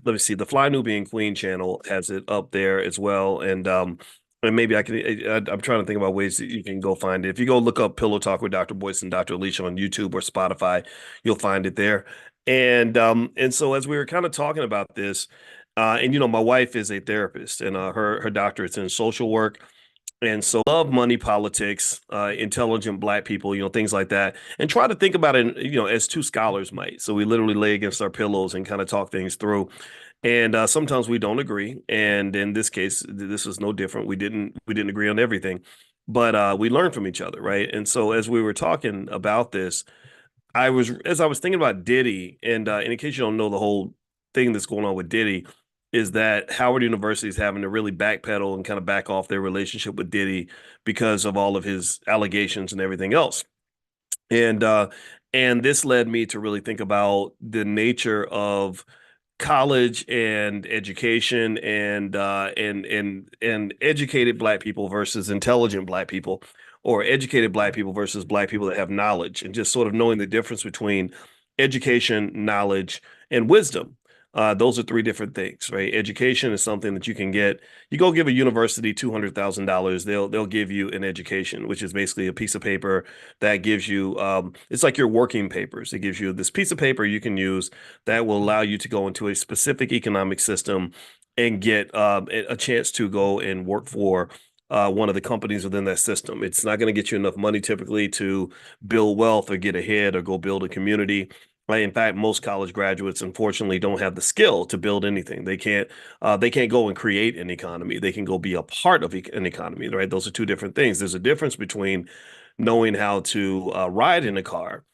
let me see, the Fly Nubian Queen channel has it up there as well. And maybe I'm trying to think about ways that you can go find it. If you go look up Pillow Talk with Dr. Boyce and Dr. Alicia on YouTube or Spotify, you'll find it there. And so as we were kind of talking about this, and my wife is a therapist, and her doctorate's in social work. And so love money, politics, intelligent black people, things like that. And try to think about it, as two scholars might. So we literally lay against our pillows and kind of talk things through. And sometimes we don't agree. And in this case, this was no different. We didn't agree on everything, but we learned from each other, right? And so as we were talking about this, as I was thinking about Diddy, and in case you don't know the whole thing that's going on with Diddy, is that Howard University is having to really backpedal and kind of back off their relationship with Diddy because of all of his allegations and everything else. And uh, and this led me to really think about the nature of college and education and educated black people versus intelligent black people, or educated black people versus black people that have knowledge, and just sort of knowing the difference between education, knowledge, and wisdom. Those are three different things, right? Education is something that you can get. You go give a university $200,000, they'll give you an education, which is basically a piece of paper that gives you. It's like your working papers. It gives you this piece of paper you can use that will allow you to go into a specific economic system and get a chance to go and work for one of the companies within that system. It's not going to get you enough money typically to build wealth or get ahead or go build a community. Right. In fact, most college graduates, unfortunately, don't have the skill to build anything. They can't go and create an economy. They can go be a part of an economy. Right. Those are two different things. There's a difference between knowing how to ride in a car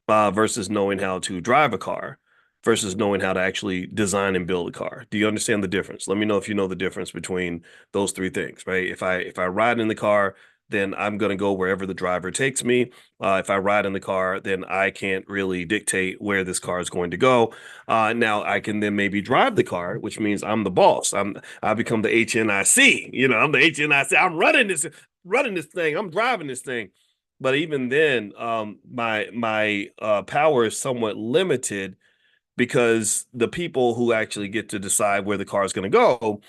versus knowing how to drive a car versus knowing how to actually design and build a car. Do you understand the difference? Let me know if you know the difference between those three things, right? If I ride in the car, then I'm going to go wherever the driver takes me. If I ride in the car, then I can't really dictate where this car is going to go. Now I can then maybe drive the car, which means I'm the boss. I become the HNIC. I'm the HNIC. I'm running this thing. I'm driving this thing. But even then, my power is somewhat limited because the people who actually get to decide where the car is going to go,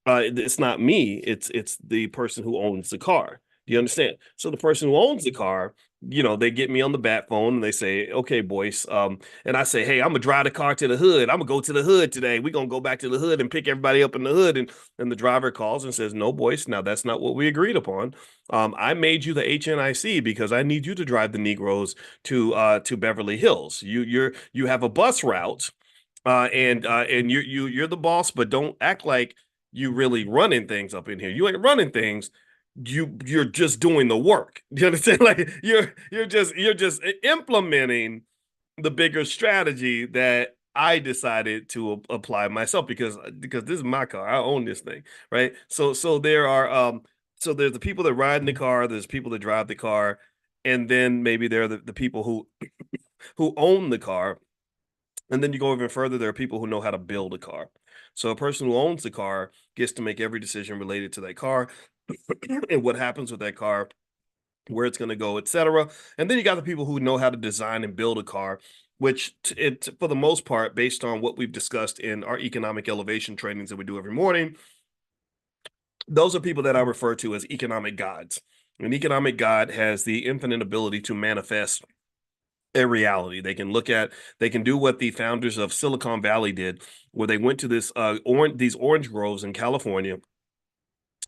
it's not me. It's the person who owns the car. Do you understand? So the person who owns the car, they get me on the bat phone and they say, "Okay, Boyce," and I say, "Hey, I'm gonna drive the car to the hood. I'm gonna go to the hood today. We're gonna go back to the hood and pick everybody up in the hood." And the driver calls and says, "No, Boyce. Now that's not what we agreed upon. I made you the HNIC because I need you to drive the Negroes to Beverly Hills. You have a bus route, and you're the boss, but don't act like you really running things up in here. You ain't running things. You're just doing the work. Do you understand? Like you're just implementing the bigger strategy that I decided to apply myself because this is my car. I own this thing, right? So there's the people that ride in the car, there's people that drive the car, and then maybe there are the people who own the car. And then you go even further, there are people who know how to build a car. So a person who owns the car gets to make every decision related to that car and what happens with that car, where it's going to go, etc. And then you got the people who know how to design and build a car, which for the most part, based on what we've discussed in our economic elevation trainings that we do every morning, those are people that I refer to as economic gods. An economic god has the infinite ability to manifest a reality. They can do what the founders of Silicon Valley did, where they went to these orange groves in California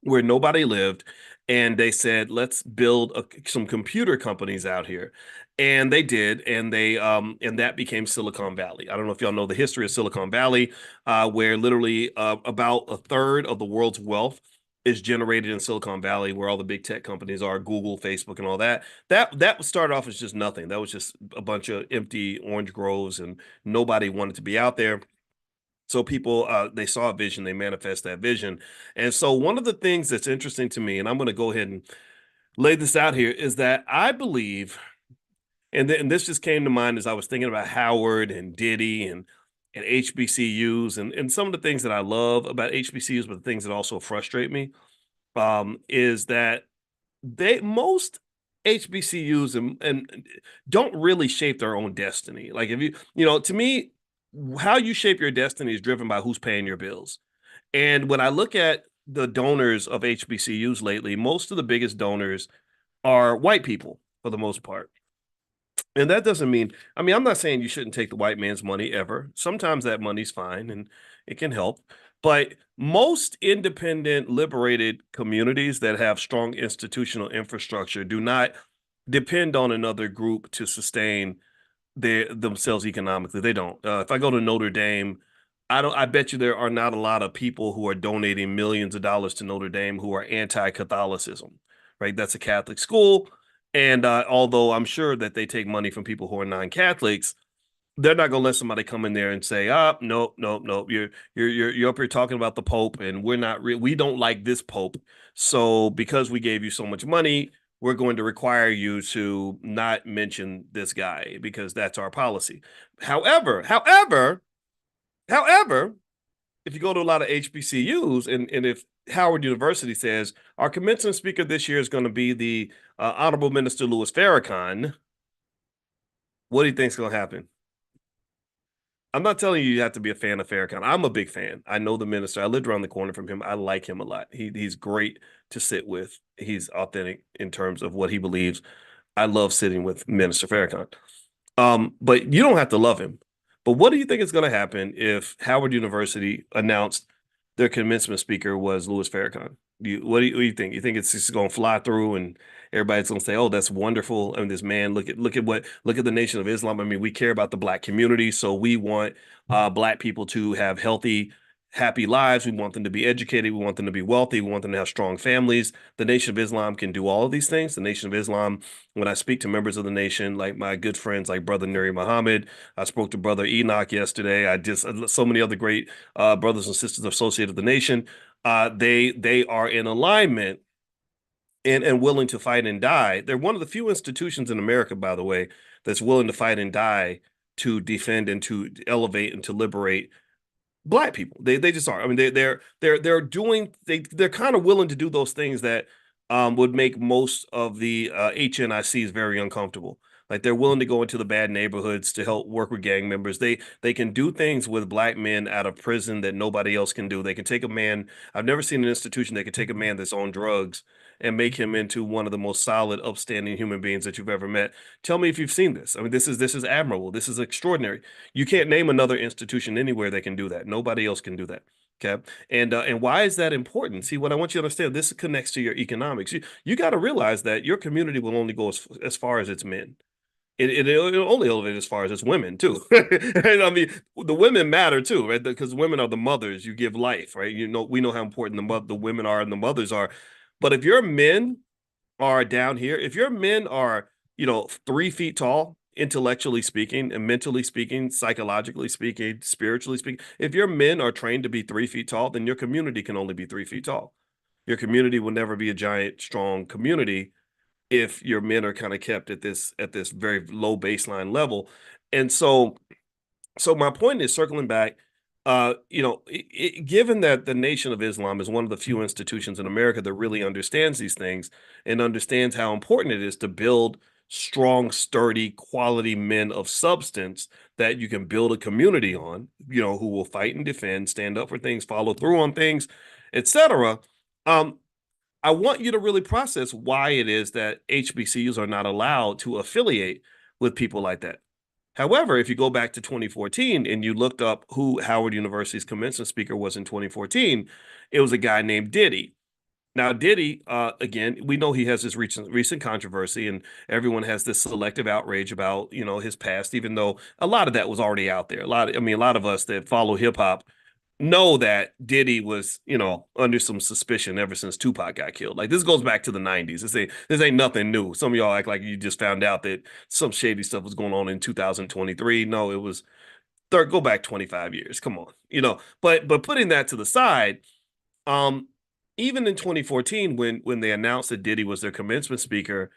where nobody lived, and they said, let's build some computer companies out here. And they did, and that became Silicon Valley. I don't know if y'all know the history of Silicon Valley, where literally about a third of the world's wealth is generated in Silicon Valley, where all the big tech companies are, Google, Facebook, and all that. That started off as just nothing. That was just a bunch of empty orange groves, and nobody wanted to be out there. So people, they saw a vision, they manifest that vision. And so one of the things that's interesting to me, and I'm going to go ahead and lay this out here, is that I believe, and this just came to mind as I was thinking about Howard and Diddy and HBCUs and some of the things that I love about HBCUs, but the things that also frustrate me, is that most HBCUs and don't really shape their own destiny. Like if to me, how you shape your destiny is driven by who's paying your bills. And when I look at the donors of HBCUs lately, most of the biggest donors are white people for the most part. And that doesn't mean, I mean, I'm not saying you shouldn't take the white man's money ever. Sometimes that money's fine and it can help. But most independent, liberated communities that have strong institutional infrastructure do not depend on another group to sustain themselves economically. They don't. If I go to Notre Dame, I don't. I bet you there are not a lot of people who are donating millions of dollars to Notre Dame who are anti-Catholicism, right? That's a Catholic school, and although I'm sure that they take money from people who are non-Catholics, they're not going to let somebody come in there and say, "Ah, nope, nope, nope. You're up here talking about the Pope, and we don't like this Pope. So because we gave you so much money, we're going to require you to not mention this guy because that's our policy." However, if you go to a lot of HBCUs and if Howard University says our commencement speaker this year is going to be the Honorable Minister Louis Farrakhan, what do you think is going to happen? I'm not telling you have to be a fan of Farrakhan. I'm a big fan. I know the minister. I lived around the corner from him. I like him a lot. He's great to sit with. He's authentic in terms of what he believes. I love sitting with Minister Farrakhan. But you don't have to love him. But what do you think is going to happen if Howard University announced their commencement speaker was Louis Farrakhan? What do you think? You think it's just going to fly through and everybody's going to say, "Oh, that's wonderful"? I mean, this man, look at the Nation of Islam. I mean, we care about the black community, so we want black people to have healthy, happy lives. We want them to be educated. We want them to be wealthy. We want them to have strong families. The Nation of Islam can do all of these things. The Nation of Islam, when I speak to members of the nation, like my good friends, like Brother Nuri Muhammad, I spoke to Brother Enoch yesterday. I just so many other great brothers and sisters associated with the nation. They are in alignment and willing to fight and die. They're one of the few institutions in America, by the way, that's willing to fight and die to defend and to elevate and to liberate black people. They just are. I mean, they're doing they're kind of willing to do those things that would make most of the HNICs very uncomfortable. Like they're willing to go into the bad neighborhoods to help work with gang members. They can do things with black men out of prison that nobody else can do. They can take a man. I've never seen an institution that can take a man that's on drugs and make him into one of the most solid, upstanding human beings that you've ever met. Tell me if you've seen this. I mean, this is admirable. This is extraordinary. You can't name another institution anywhere that can do that. Nobody else can do that. Okay. And why is that important? See, what I want you to understand, this connects to your economics. You got to realize that your community will only go as far as its men. It'll only elevate as far as its women too. And I mean, the women matter too, right? Because women are the mothers. You give life, right? You know, we know how important the women are and the mothers are. But if your men are down here, if your men are, 3 feet tall, intellectually speaking, and mentally speaking, psychologically speaking, spiritually speaking, if your men are trained to be 3 feet tall, then your community can only be 3 feet tall. Your community will never be a giant, strong community if your men are kind of kept at this very low baseline level. And so my point is circling back, given that the Nation of Islam is one of the few institutions in America that really understands these things and understands how important it is to build strong, sturdy, quality men of substance that you can build a community on, who will fight and defend, stand up for things, follow through on things, etc. Um, I want you to really process why it is that HBCUs are not allowed to affiliate with people like that. However, if you go back to 2014 and you looked up who Howard University's commencement speaker was in 2014, it was a guy named Diddy. Now, Diddy, again, we know he has this recent controversy, and everyone has this selective outrage about, his past, even though a lot of that was already out there. A lot of us that follow hip hop know that Diddy was, under some suspicion ever since Tupac got killed. Like this goes back to the 90s. This ain't nothing new. Some of y'all act like you just found out that some shady stuff was going on in 2023. No, it was go back 25 years. Come on. But putting that to the side, um, even in 2014, when they announced that Diddy was their commencement speaker,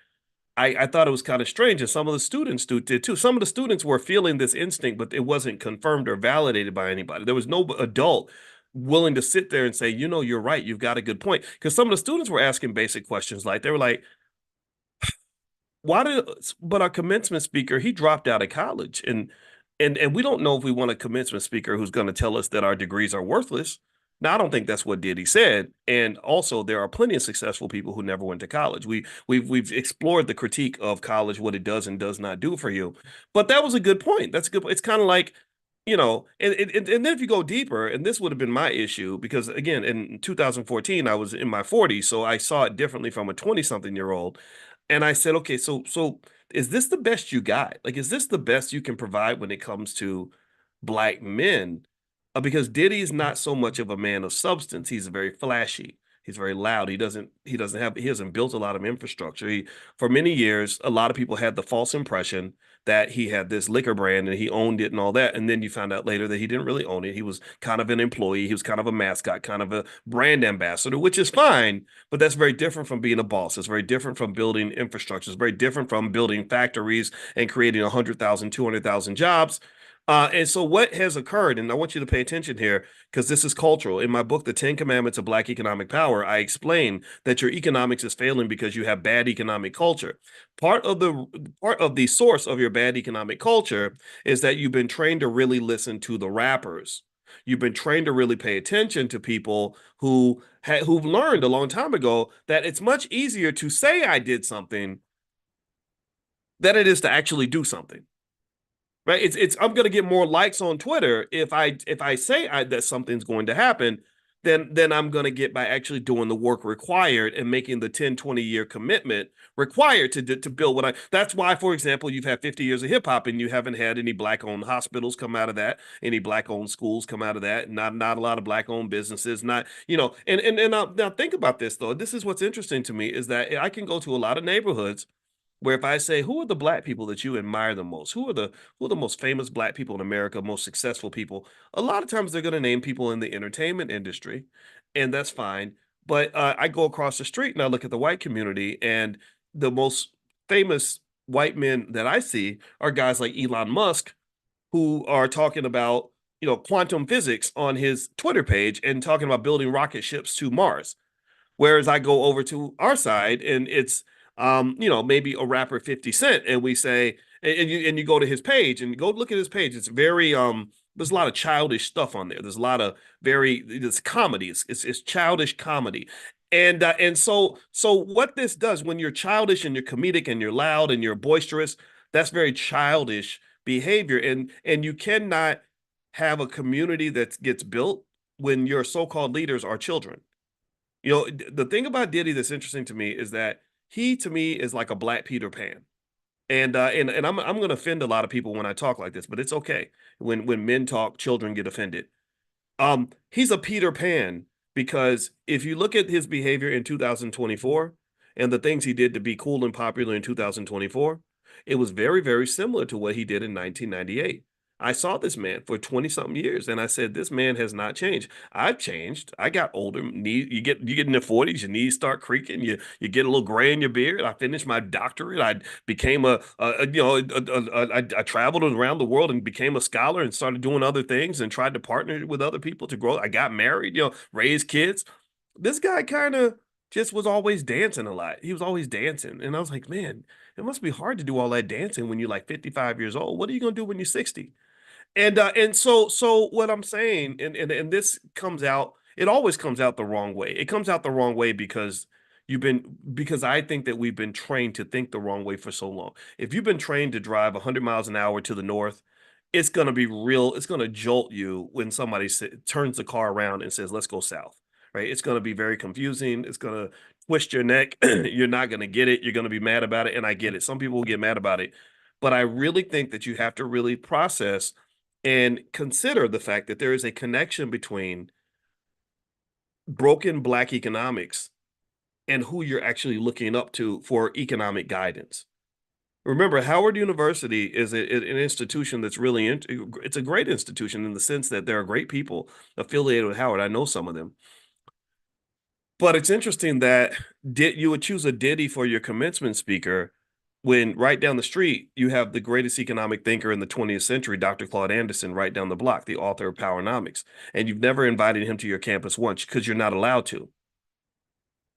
I thought it was kind of strange, and some of the students did too. Some of the students were feeling this instinct, but it wasn't confirmed or validated by anybody. There was no adult willing to sit there and say, you're right, you've got a good point. Because some of the students were asking basic questions, like they were like, but our commencement speaker, he dropped out of college, and we don't know if we want a commencement speaker who's going to tell us that our degrees are worthless. Now, I don't think that's what Diddy said. And also, there are plenty of successful people who never went to college. We've explored the critique of college, what it does and does not do for you. But that was a good point. That's a good point. It's kind of like, and then if you go deeper, and this would have been my issue, because again, in 2014, I was in my 40s, so I saw it differently from a 20-something year old. And I said, okay, so is this the best you got? Like, is this the best you can provide when it comes to black men? Because Diddy's not so much of a man of substance. He's very flashy. He's very loud. He hasn't built a lot of infrastructure. For many years, a lot of people had the false impression that he had this liquor brand and he owned it and all that. And then you found out later that he didn't really own it. He was kind of an employee. He was kind of a mascot, kind of a brand ambassador, which is fine, but that's very different from being a boss. It's very different from building infrastructure. It's very different from building factories and creating 100,000, 200,000 jobs. And so what has occurred, and I want you to pay attention here because this is cultural. In my book, The 10 Commandments of Black Economic Power, I explain that your economics is failing because you have bad economic culture. Part of the source of your bad economic culture is that you've been trained to really listen to the rappers. You've been trained to really pay attention to people who've learned a long time ago that it's much easier to say I did something than it is to actually do something. Right? It's I'm gonna get more likes on Twitter if I say that something's going to happen than I'm gonna get by actually doing the work required and making the 10, 20-year commitment required to build what I that's why, for example, you've had 50 years of hip hop and you haven't had any black owned hospitals come out of that, any black owned schools come out of that, not a lot of black owned businesses, not, and now think about this though. This is what's interesting to me is that I can go to a lot of neighborhoods where if I say who are the black people that you admire the most, who are the most famous black people in America, most successful people, a lot of times they're going to name people in the entertainment industry, and that's fine. But I go across the street and I look at the white community, and the most famous white men that I see are guys like Elon Musk, who are talking about quantum physics on his Twitter page and talking about building rocket ships to Mars. Whereas I go over to our side and it's maybe a rapper 50 Cent, and we say, and you go to his page and go look at his page. It's very there's a lot of childish stuff on there. There's a lot of it's comedy. It's childish comedy. And so what this does when you're childish and you're comedic and you're loud and you're boisterous, that's very childish behavior. And you cannot have a community that gets built when your so-called leaders are children. The thing about Diddy that's interesting to me is that he, to me, is like a black Peter Pan. And I'm going to offend a lot of people when I talk like this, but it's okay. When men talk, children get offended. He's a Peter Pan because if you look at his behavior in 2024 and the things he did to be cool and popular in 2024, it was very, very similar to what he did in 1998. I saw this man for 20 something years and I said, this man has not changed. I've changed. I got older. You get in the 40s, your knees start creaking, you get a little gray in your beard. I finished my doctorate. I became I traveled around the world and became a scholar and started doing other things and tried to partner with other people to grow. I got married, raised kids. This guy kind of just was always dancing a lot. He was always dancing. And I was like, man, it must be hard to do all that dancing when you're like 55 years old. What are you going to do when you're 60? And so what I'm saying, and this comes out, it always comes out the wrong way. It comes out the wrong way because I think that we've been trained to think the wrong way for so long. If you've been trained to drive 100 miles an hour to the north, it's going to be real. It's going to jolt you when somebody turns the car around and says, let's go south, right? It's going to be very confusing. It's going to twist your neck. You're not going to get it. You're going to be mad about it. And I get it. Some people will get mad about it. But I really think that you have to really process and consider the fact that there is a connection between broken black economics and who you're actually looking up to for economic guidance. Remember, Howard University is an institution that's really it's a great institution in the sense that there are great people affiliated with Howard. I know some of them. But it's interesting that you would choose a Diddy for your commencement speaker when right down the street you have the greatest economic thinker in the 20th century, Dr. Claude Anderson, right down the block, the author of Powernomics, and you've never invited him to your campus once because you're not allowed to.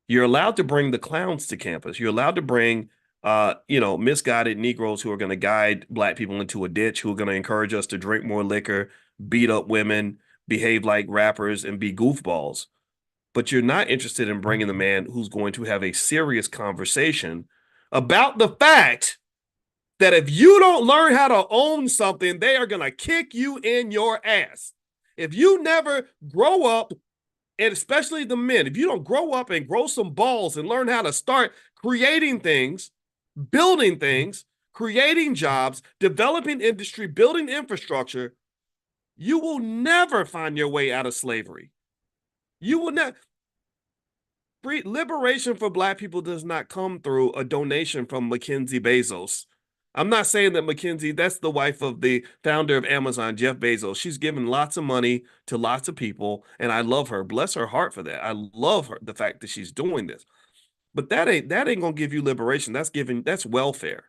You're allowed to bring the clowns to campus. You're allowed to bring misguided Negroes who are going to guide black people into a ditch, who are going to encourage us to drink more liquor, beat up women, behave like rappers, and be goofballs. But you're not interested in bringing the man who's going to have a serious conversation about the fact that if you don't learn how to own something, they are going to kick you in your ass. If you never grow up, and especially the men, if you don't grow up and grow some balls and learn how to start creating things, building things, creating jobs, developing industry, building infrastructure, you will never find your way out of slavery. You will never. Free liberation for black people does not come through a donation from Mackenzie Bezos. I'm not saying that Mackenzie, that's the wife of the founder of Amazon, Jeff Bezos. She's given lots of money to lots of people, and I love her. Bless her heart for that. I love her, the fact that she's doing this. But that ain't gonna give you liberation. That's welfare.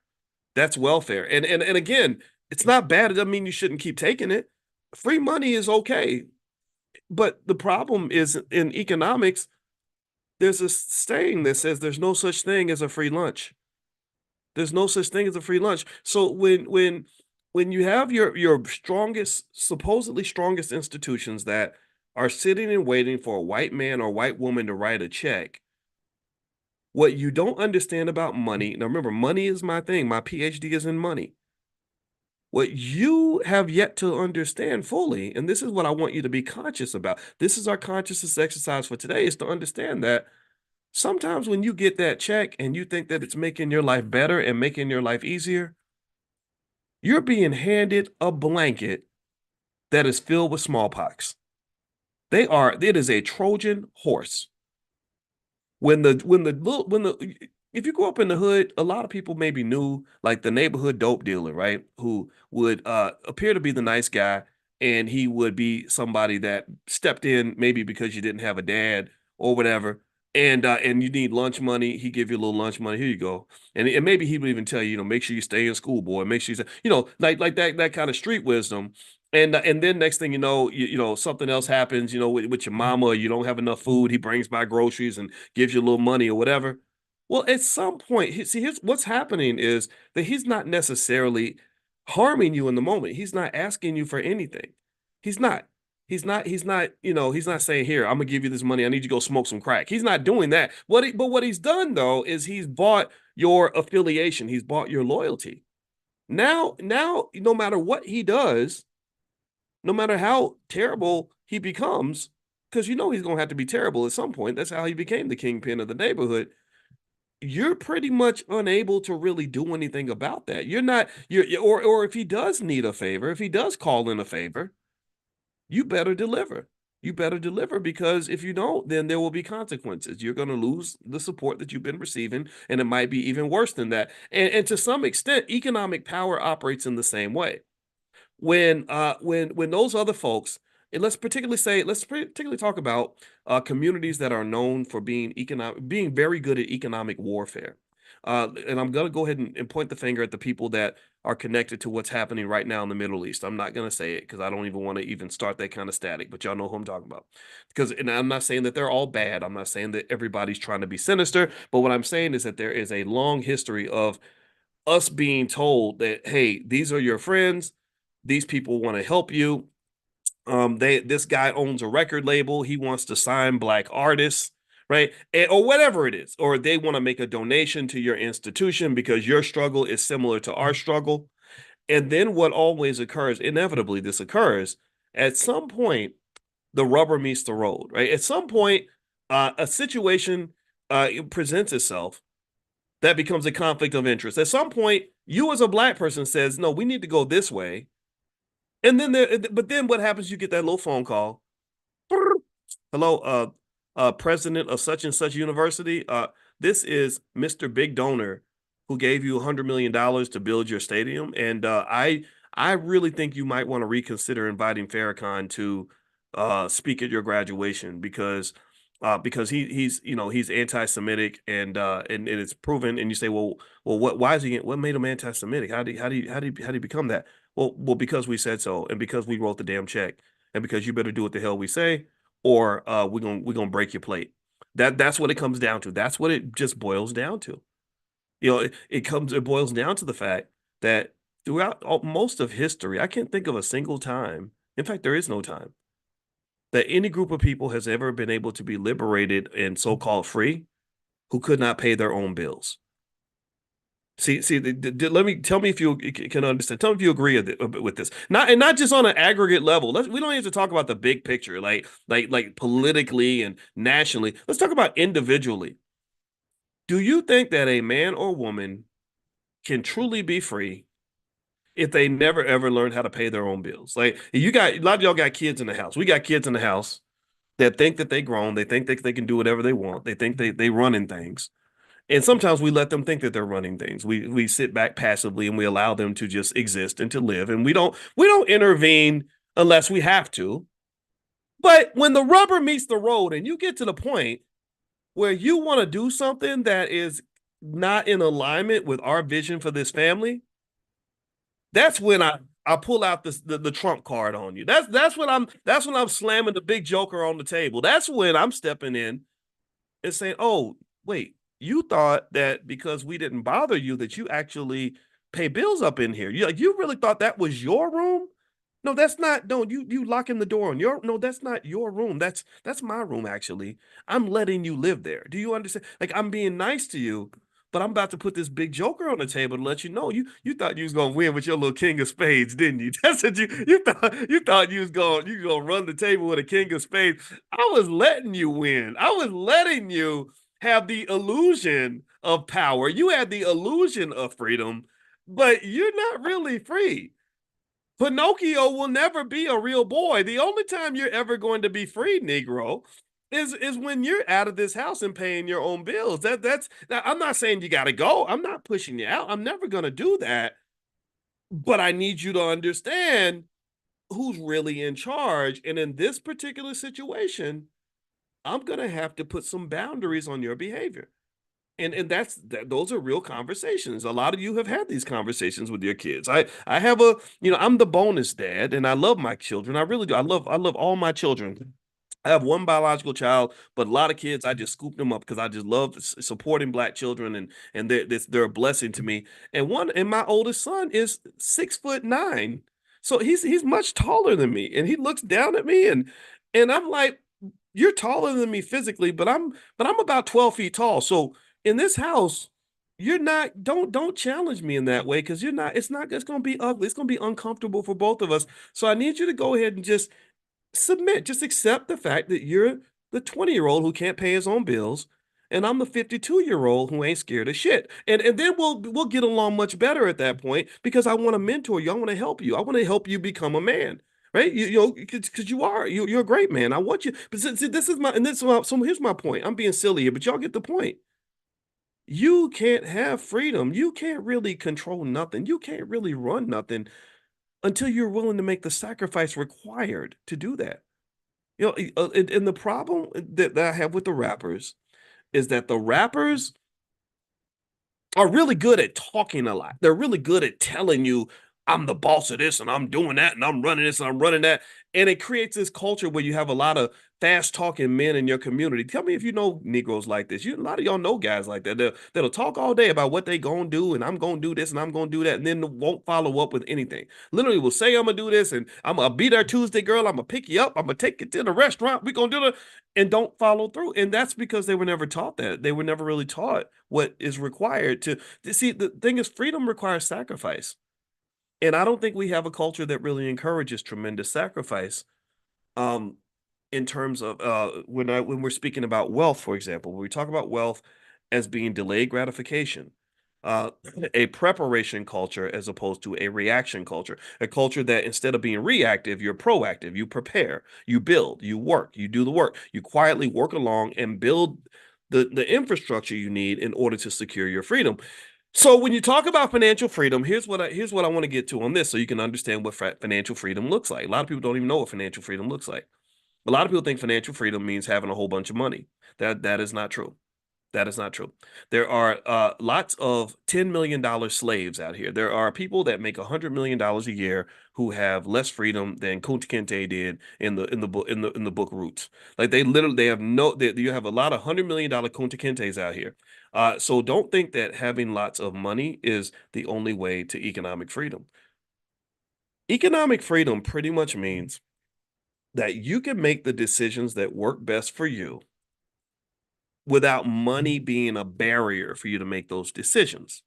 That's welfare. And again, it's not bad. It doesn't mean you shouldn't keep taking it. Free money is okay. But the problem is in economics, there's a saying that says there's no such thing as a free lunch. There's no such thing as a free lunch. So when you have your strongest, supposedly strongest institutions that are sitting and waiting for a white man or white woman to write a check, what you don't understand about money, now remember, money is my thing. My PhD is in money. What you have yet to understand fully, and this is what I want you to be conscious about. This is our consciousness exercise for today, is to understand that sometimes when you get that check and you think that it's making your life better and making your life easier, you're being handed a blanket that is filled with smallpox. It is a Trojan horse. If you grow up in the hood, a lot of people maybe knew like the neighborhood dope dealer, right? Who would appear to be the nice guy, and he would be somebody that stepped in maybe because you didn't have a dad or whatever, and you need lunch money. He give you a little lunch money. Here you go, and maybe he would even tell you, make sure you stay in school, boy. Make sure like that kind of street wisdom. And then next thing you know, something else happens, with your mama, or you don't have enough food. He brings by groceries and gives you a little money or whatever. Well, at some point, see, here's what's happening is that he's not necessarily harming you in the moment. He's not asking you for anything. He's not. He's not saying, here, I'm gonna give you this money. I need you to go smoke some crack. He's not doing that. But what he's done though is he's bought your affiliation, he's bought your loyalty. Now, no matter what he does, no matter how terrible he becomes, because he's gonna have to be terrible at some point. That's how he became the kingpin of the neighborhood. You're pretty much unable to really do anything about that. Or if he does need a favor, if he does call in a favor, you better deliver. You better deliver, because if you don't, then there will be consequences. You're going to lose the support that you've been receiving, and it might be even worse than that. And to some extent, economic power operates in the same way. When those other folks, and let's particularly talk about communities that are known for being very good at economic warfare. And I'm going to go ahead and point the finger at the people that are connected to what's happening right now in the Middle East. I'm not going to say it because I don't even want to even start that kind of static, but y'all know who I'm talking about. And I'm not saying that they're all bad. I'm not saying that everybody's trying to be sinister, but what I'm saying is that there is a long history of us being told that, hey, these are your friends. These people want to help you. This guy owns a record label. He wants to sign black artists, right? Or whatever it is. Or they want to make a donation to your institution because your struggle is similar to our struggle. And then what always occurs, inevitably this occurs, at some point, the rubber meets the road, right? At some point, a situation presents itself that becomes a conflict of interest. At some point, you as a black person says, no, we need to go this way. And then what happens? You get that little phone call. Hello, president of such and such university. This is Mr. Big Donor who gave you $100 million to build your stadium. And I really think you might want to reconsider inviting Farrakhan to speak at your graduation, because he's anti-Semitic, and it's proven. And you say, well, what made him anti-Semitic? How did he become that? Well, because we said so, and because we wrote the damn check, and because you better do what the hell we say, or we're gonna break your plate. That's what it comes down to. That's what it just boils down to. It boils down to the fact that throughout most of history, I can't think of a single time. In fact, there is no time that any group of people has ever been able to be liberated and so-called free who could not pay their own bills. See, let me tell me if you can understand. Tell me if you agree with this. Not just on an aggregate level. We don't have to talk about the big picture, like politically and nationally. Let's talk about individually. Do you think that a man or woman can truly be free if they never ever learned how to pay their own bills? Like you got a lot of y'all got kids in the house. We got kids in the house that think that they grown. They think that they can do whatever they want. They think they running things. And sometimes we let them think that they're running things. We sit back passively and we allow them to just exist and to live. And we don't intervene unless we have to. But when the rubber meets the road and you get to the point where you want to do something that is not in alignment with our vision for this family, that's when I pull out the trump card on you. That's when I'm slamming the big joker on the table. That's when I'm stepping in and saying, "Oh, wait, you thought that because we didn't bother you that you actually pay bills up in here. You really thought that was your room? No, that's not. No, you locking the door on your. No, that's not your room. That's my room actually. I'm letting you live there. Do you understand? Like I'm being nice to you, but I'm about to put this big joker on the table to let you know you thought you was gonna win with your little king of spades, didn't you? That's what you thought you was gonna run the table with a king of spades. I was letting you win. I was letting you have the illusion of power. You had the illusion of freedom, but you're not really free. Pinocchio will never be a real boy. The only time you're ever going to be free, Negro, is when you're out of this house and paying your own bills. That's now I'm not saying you gotta go. I'm not pushing you out. I'm never gonna do that. But I need you to understand who's really in charge. And in this particular situation, I'm gonna have to put some boundaries on your behavior. And those are real conversations. A lot of you have had these conversations with your kids. I have I'm the bonus dad and I love my children. I really do. I love all my children. I have one biological child, but a lot of kids I just scoop them up because I just love supporting black children and they're a blessing to me. And my oldest son is 6'9", so he's much taller than me, and he looks down at me and I'm like, you're taller than me physically, but I'm about 12 feet tall. So in this house, you're not don't challenge me in that way because it's gonna be ugly. It's gonna be uncomfortable for both of us. So I need you to go ahead and just submit, just accept the fact that you're the 20-year-old who can't pay his own bills, and I'm the 52-year-old who ain't scared of shit. And then we'll get along much better at that point because I want to mentor you. I want to help you. I want to help you become a man. Right, because you're a great man. I want you, but see, this is my and this so here's my point. I'm being silly here, but y'all get the point. You can't have freedom. You can't really control nothing. You can't really run nothing until you're willing to make the sacrifice required to do that. And the problem that I have with the rappers is that the rappers are really good at talking a lot. They're really good at telling you, I'm the boss of this and I'm doing that and I'm running this and I'm running that. And it creates this culture where you have a lot of fast talking men in your community. Tell me if you know Negroes like this. A lot of y'all know guys like that. That'll talk all day about what they gonna do and I'm gonna do this and I'm gonna do that and then won't follow up with anything. Literally will say I'm gonna do this and I'm gonna be there Tuesday, girl. I'm gonna pick you up. I'm gonna take you to the restaurant. We're gonna do it and don't follow through. And that's because they were never taught that. They were never really taught what is required to see. The thing is, freedom requires sacrifice. And I don't think we have a culture that really encourages tremendous sacrifice. Um, in terms of when we're speaking about wealth, for example, when we talk about wealth as being delayed gratification, uh, a preparation culture as opposed to a reaction culture, a culture that instead of being reactive, you're proactive, you prepare, you build, you work, you do the work, you quietly work along and build the infrastructure you need in order to secure your freedom. So when you talk about financial freedom, here's what I want to get to on this, so you can understand what financial freedom looks like. A lot of people don't even know what financial freedom looks like. A lot of people think financial freedom means having a whole bunch of money. That is not true. That is not true. There are lots of $10 million slaves out here. There are people that make $100 million a year who have less freedom than Kunta Kinte did in the book in the book Roots. Like they literally they have no you have a lot of $100 million Kunta Kintes out here. So don't think that having lots of money is the only way to economic freedom. Economic freedom pretty much means that you can make the decisions that work best for you without money being a barrier for you to make those decisions.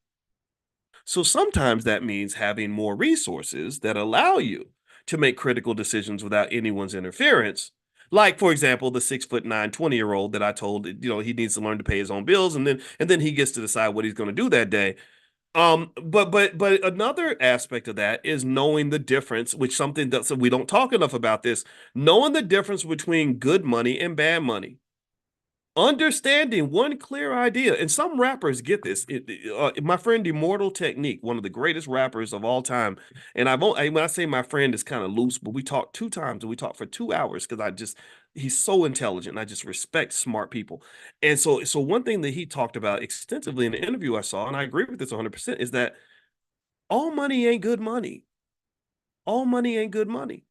So sometimes that means having more resources that allow you to make critical decisions without anyone's interference. Like, for example, the 6'9", 20-year-old that I told, he needs to learn to pay his own bills, and then he gets to decide what he's going to do that day. But another aspect of that is knowing the difference, which something that so we don't talk enough about this, knowing the difference between good money and bad money. Understanding one clear idea, and some rappers get this. My friend Immortal Technique, one of the greatest rappers of all time, and when I say my friend is kind of loose, but we talked 2 times and we talked for 2 hours because he's so intelligent. And I just respect smart people, and so one thing that he talked about extensively in the interview I saw, and I agree with this 100%, is that all money ain't good money. All money ain't good money,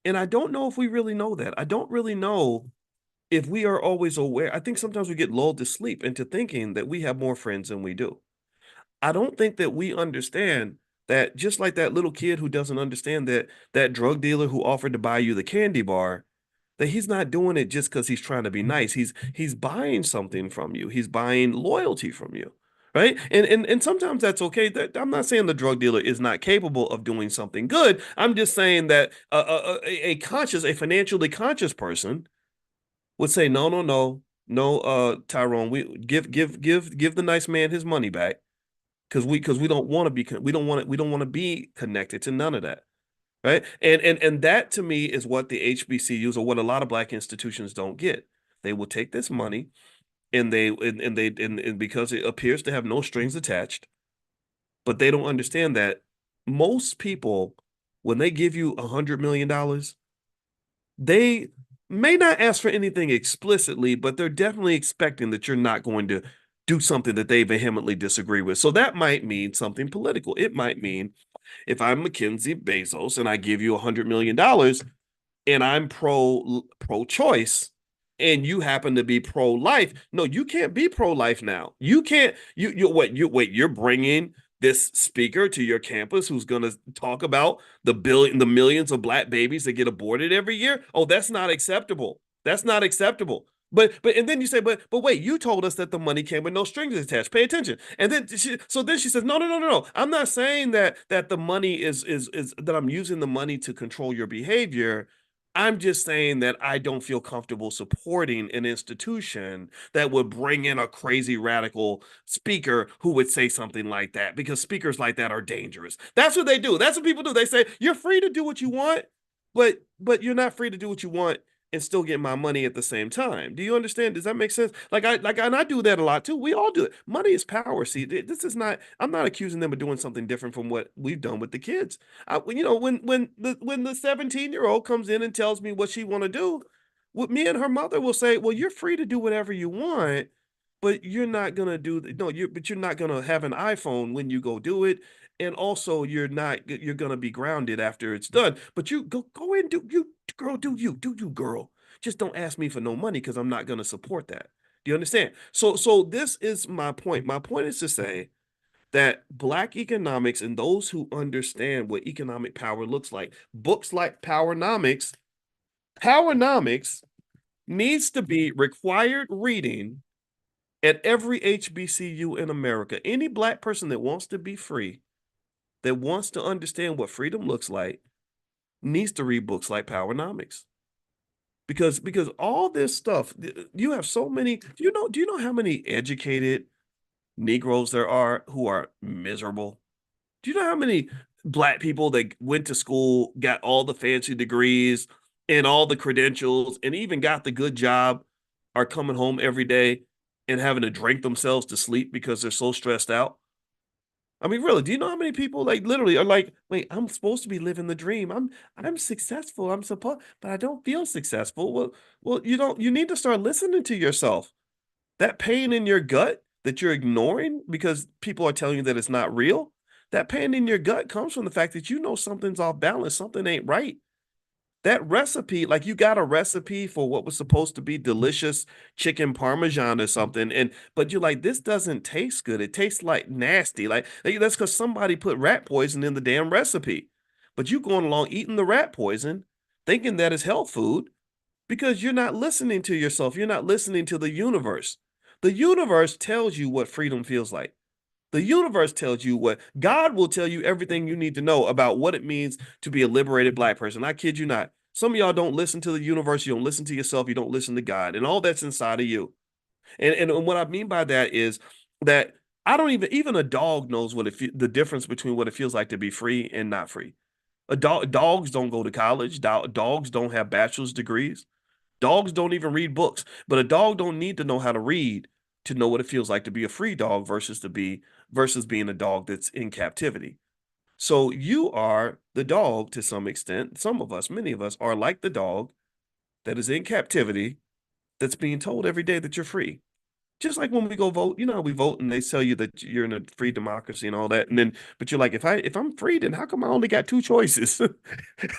and I don't know if we really know that. I don't really know if we are always aware. I think sometimes we get lulled to sleep into thinking that we have more friends than we do. I don't think that we understand that, just like that little kid who doesn't understand that that drug dealer who offered to buy you the candy bar, that he's not doing it just because he's trying to be nice. He's buying something from you. He's buying loyalty from you. Right. And sometimes that's okay. I'm not saying the drug dealer is not capable of doing something good. I'm just saying that a financially conscious person would say, no, no, no, no, Tyrone, we give the nice man his money back because we don't want to be we don't want to be connected to none of that, right? And that to me is what the HBCUs, or what a lot of black institutions don't get. They will take this money and because it appears to have no strings attached, but they don't understand that most people, when they give you $100 million, they may not ask for anything explicitly, but they're definitely expecting that you're not going to do something that they vehemently disagree with. So that might mean something political. It might mean, if I'm Mackenzie Bezos and I give you $100 million and I'm pro choice and you happen to be pro life, no, you can't be pro life now. You can't. You're bringing this speaker to your campus who's going to talk about the millions of black babies that get aborted every year. Oh, that's not acceptable. That's not acceptable. But and then you say, but wait, you told us that the money came with no strings attached. Pay attention. And then she says, no, no, no, no, no. I'm not saying that the money is that I'm using the money to control your behavior. I'm just saying that I don't feel comfortable supporting an institution that would bring in a crazy radical speaker who would say something like that, because speakers like that are dangerous. That's what they do. That's what people do. They say you're free to do what you want, but you're not free to do what you want and still get my money at the same time. Do you understand? Does that make sense? And I do that a lot too. We all do it. Money is power. See, this is not. I'm not accusing them of doing something different from what we've done with the kids. When the 17-year-old comes in and tells me what she want to do, what me and her mother will say, well, you're free to do whatever you want, but you're not gonna do no, you're not gonna have an iPhone when you go do it. And also you're gonna be grounded after it's done. But you go and do you, girl, do you, girl. Just don't ask me for no money because I'm not gonna support that. Do you understand? So this is my point. My point is to say that black economics and those who understand what economic power looks like, books like Powernomics needs to be required reading at every HBCU in America. Any black person that wants to be free, that wants to understand what freedom looks like, needs to read books like Powernomics. Because all this stuff, you have so many. Do you know how many educated Negroes there are who are miserable? Do you know how many black people that went to school, got all the fancy degrees and all the credentials, and even got the good job, are coming home every day and having to drink themselves to sleep because they're so stressed out? I mean, really, do you know how many people like literally are like, wait, I'm supposed to be living the dream. I'm successful. I'm supposed, but I don't feel successful. Well, you need to start listening to yourself. That pain in your gut that you're ignoring because people are telling you that it's not real, that pain in your gut comes from the fact that you know something's off balance, something ain't right. That recipe, like you got a recipe for what was supposed to be delicious chicken parmesan or something, and but you're like, this doesn't taste good. It tastes like nasty. Like that's because somebody put rat poison in the damn recipe. But you going along eating the rat poison, thinking that it's health food, because you're not listening to yourself. You're not listening to the universe. The universe tells you what freedom feels like. The universe tells you what God will tell you everything you need to know about what it means to be a liberated black person. I kid you not. Some of y'all don't listen to the universe, you don't listen to yourself, you don't listen to God, and all that's inside of you. And what I mean by that is that I don't even a dog knows the difference between what it feels like to be free and not free. Dogs don't go to college. Dogs don't have bachelor's degrees. Dogs don't even read books, but a dog don't need to know how to read to know what it feels like to be a free dog versus being a dog that's in captivity. So you are the dog to some extent. Some of us, many of us, are like the dog that is in captivity that's being told every day that you're free. Just like when we go vote, you know, we vote and they tell you that you're in a free democracy and all that. And then, but you're like, if I'm free, then how come I only got two choices?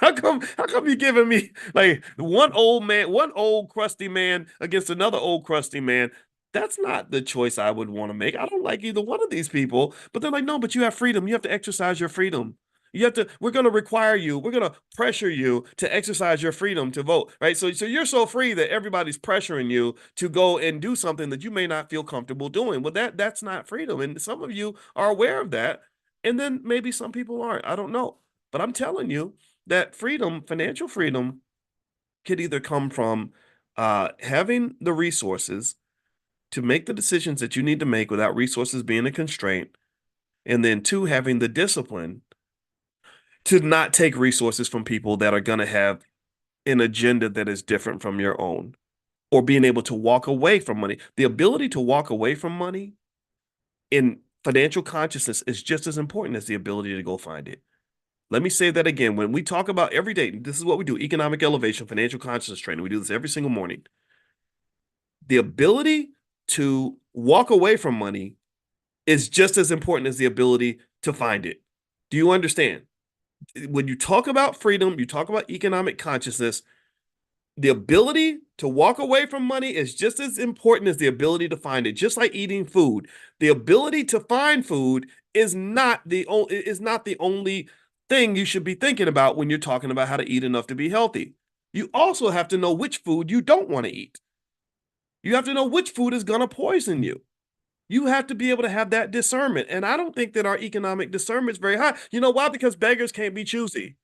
How come you're giving me like one old man, one old crusty man against another old crusty man? That's not the choice I would want to make. I don't like either one of these people. But they're like, no, but you have freedom. You have to exercise your freedom. We're going to require you, we're going to pressure you to exercise your freedom to vote, right? So you're so free that everybody's pressuring you to go and do something that you may not feel comfortable doing. Well, that's not freedom. And some of you are aware of that. And then maybe some people aren't. I don't know. But I'm telling you that freedom, financial freedom, could either come from having the resources to make the decisions that you need to make without resources being a constraint, and then two, having the discipline to not take resources from people that are going to have an agenda that is different from your own, or being able to walk away from money. The ability to walk away from money in financial consciousness is just as important as the ability to go find it. Let me say that again. When we talk about every day, this is what we do: economic elevation, financial consciousness training. We do this every single morning. The ability to walk away from money is just as important as the ability to find it. Do you understand? When you talk about freedom, you talk about economic consciousness, the ability to walk away from money is just as important as the ability to find it. Just like eating food, the ability to find food is not the only thing you should be thinking about when you're talking about how to eat enough to be healthy. You also have to know which food you don't want to eat. You have to know which food is going to poison you. You have to be able to have that discernment. And I don't think that our economic discernment is very high. You know why? Because beggars can't be choosy.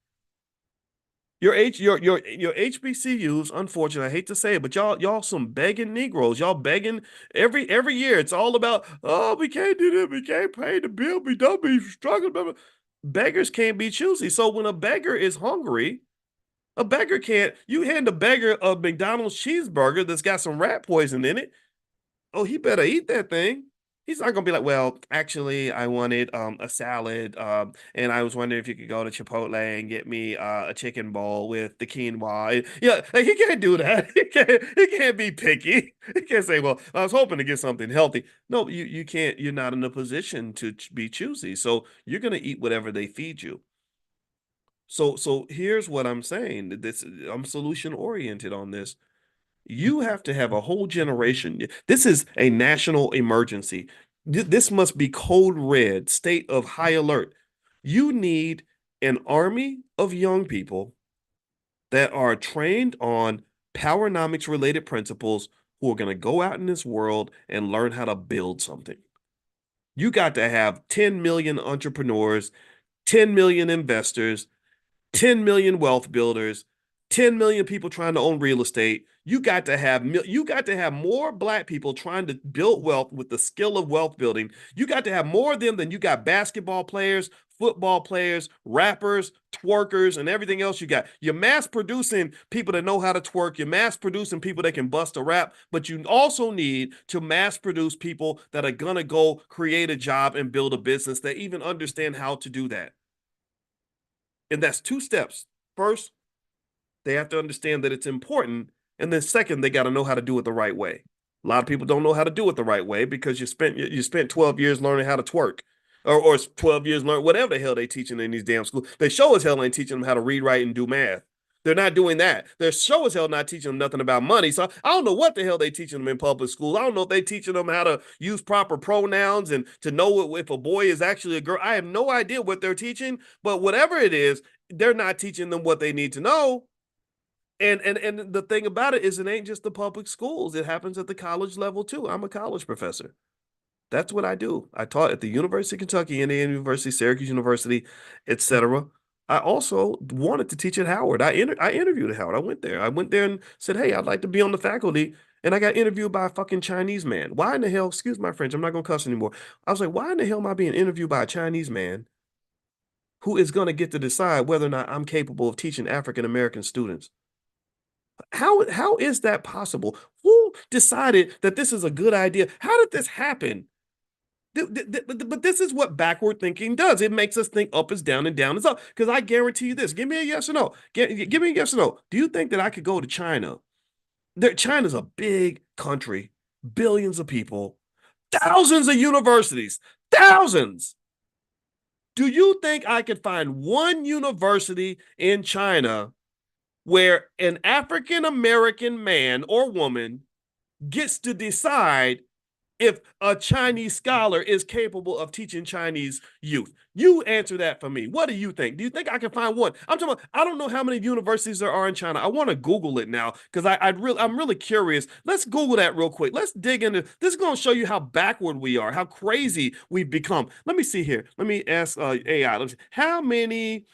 Your HBCUs, unfortunately, I hate to say it, but y'all some begging Negroes. Y'all begging every year. It's all about, oh, we can't do this, we can't pay the bill, we don't be struggling. Blah, blah. Beggars can't be choosy. So when a beggar is hungry, a beggar can't. You hand a beggar a McDonald's cheeseburger that's got some rat poison in it. Oh, he better eat that thing. He's not gonna be like, well, actually, I wanted a salad, and I was wondering if you could go to Chipotle and get me a chicken bowl with the quinoa. Yeah, like he can't do that. He can't be picky. He can't say, well, I was hoping to get something healthy. No, you can't. You're not in a position to be choosy. So you're gonna eat whatever they feed you. So here's what I'm saying. I'm solution oriented on this. You have to have a whole generation. This is a national emergency. This must be code red, state of high alert. You need an army of young people that are trained on powernomics related principles who are going to go out in this world and learn how to build something. You got to have 10 million entrepreneurs, 10 million investors, 10 million wealth builders, 10 million people trying to own real estate. You got to have more black people trying to build wealth with the skill of wealth building. You got to have more of them than you got basketball players, football players, rappers, twerkers, and everything else you got. You're mass producing people that know how to twerk. You're mass producing people that can bust a rap, but you also need to mass produce people that are gonna go create a job and build a business that even understand how to do that. And that's two steps. First, they have to understand that it's important. And then second, they got to know how to do it the right way. A lot of people don't know how to do it the right way because you spent 12 years learning how to twerk. Or 12 years learn whatever the hell they teaching in these damn schools. They show as hell ain't teaching them how to read, write, and do math. They're not doing that. They're show as hell not teaching them nothing about money. So I don't know what the hell they teaching them in public school. I don't know if they teaching them how to use proper pronouns and to know if a boy is actually a girl. I have no idea what they're teaching, but whatever it is, they're not teaching them what they need to know. And the thing about it is it ain't just the public schools. It happens at the college level too. I'm a college professor. That's what I do. I taught at the University of Kentucky, Indiana University, Syracuse University, etc. I also wanted to teach at Howard. I interviewed at Howard. I went there. I went there and said, "Hey, I'd like to be on the faculty." And I got interviewed by a fucking Chinese man. Why in the hell? Excuse my French. I'm not gonna cuss anymore. I was like, why in the hell am I being interviewed by a Chinese man who is gonna get to decide whether or not I'm capable of teaching African American students? How is that possible? Who decided that this is a good idea? How did this happen? But this is what backward thinking does. It makes us think up is down and down is up. Because I guarantee you this. Give me a yes or no. Give me a yes or no. Do you think that I could go to China? China's a big country, billions of people, thousands of universities, thousands. Do you think I could find one university in China where an African American man or woman gets to decide if a Chinese scholar is capable of teaching Chinese youth? You answer that for me. What do you think? Do you think I can find one? I'm talking about, I don't know how many universities there are in China. I want to Google it now because I'm really curious. Let's Google that real quick. Let's dig into this. Is going to show you how backward we are, how crazy we've become. Let me see here. Let me ask AI. Let me see. How many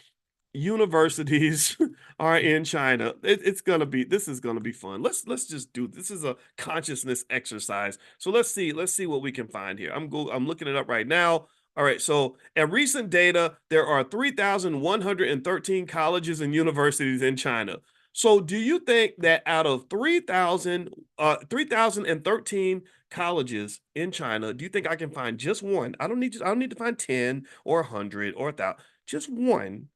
universities are in China? It's gonna be, this is gonna be fun. Let's just do this. Is a consciousness exercise. So let's see what we can find here. I'm looking it up right now. All right, so at recent data, there are 3,113 colleges and universities in China. So do you think that out of 3,013 colleges in China, do you think I can find just one? I don't need to find 10 or 100 or 1,000, just one